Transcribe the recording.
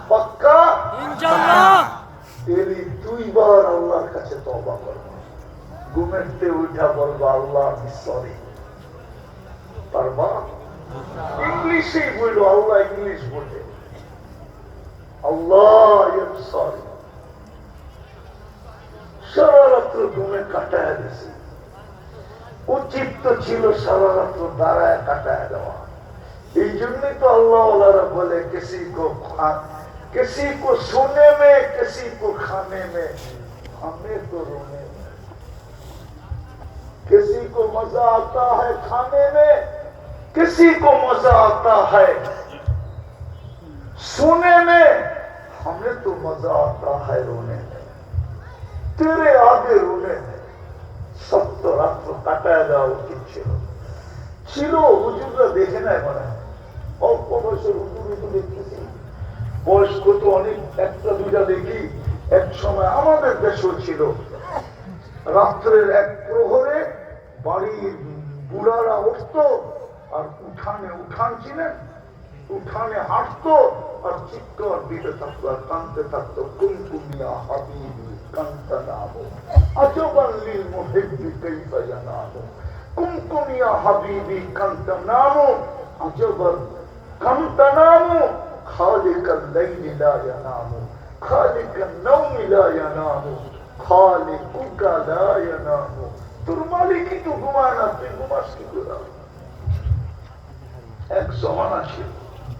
পাক্কা ইনশাআল্লাহ। এলি দুইবার আল্লাহর কাছে তওবা করব, ঘুমেতে উঠা বলবা আল্লাহ আমি সরি। পারবা? ইংলিশে বললো, আল্লাহ ইংলিশ বলে আল্লাহ আই এম সরি। সারা রাত্র ঘুমে কাটায় দিছি, উচিত তো ছিল সারা রাত্র দাঁড়ায় কাটায় দেওয়া। এই জন্যই তো আল্লাহ বলে किसी को सोने में किसी को खाने में हमें तो रोने में। किसी को मजा आता है खाने में, किसी को मजा आता है सोने में, हमें तो मजा आता है रोने में। तेरे आगे रोने में सब तो रात्र काटाया जाओ उचित ছিল। হুজুররা দেখে নেয় মনে হয়, অল্প বয়সের হুজুরই তো দেখতেছি, বয়স্ক তো অনেক একটা দুইটা দেখি। এক সময় আমাদের দেশেও ছিল, রাত্রের এক প্রহরে বাড়ির বুড়ারা উঠত আর উঠানে, উঠান ছিলেন, উঠানে হাঁটতো আর চিৎকার দিতে থাকতো আর কানতে থাকতো, কুমকুমিয়া হাবিবি কান্তা নামো আজবান লিল মুহিব্বি কাইফা ইয়ানামু। কুমকুমিয়া হাবিবি কান্তা নামো আজবান কান্তা নামো খালিকাল লাইলি লা ইয়ানামু খালিকান নাওমি লা ইয়ানামু খালিকুকা লা ইয়ানামু। তোর মালিকই তো ঘুমায় না, তুই ঘুমাস কি করে? এক জমানা ছিল